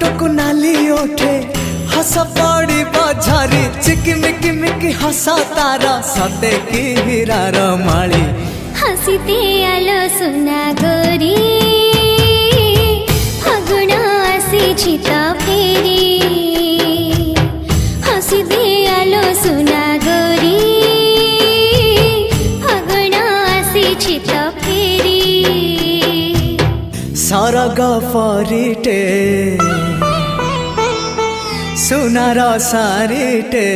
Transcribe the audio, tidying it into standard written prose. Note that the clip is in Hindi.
टुक नाली ओठे हस पड़ी बझरी चिकिमिकी मिकी हस तारा सते की हीरार माली हसीते आलो सुना गोरी फागुण आसी तो फेरी हसीते आलो सुना गोरी फागुण आसी तो फेरी सरग परिटे सुनार सारिटे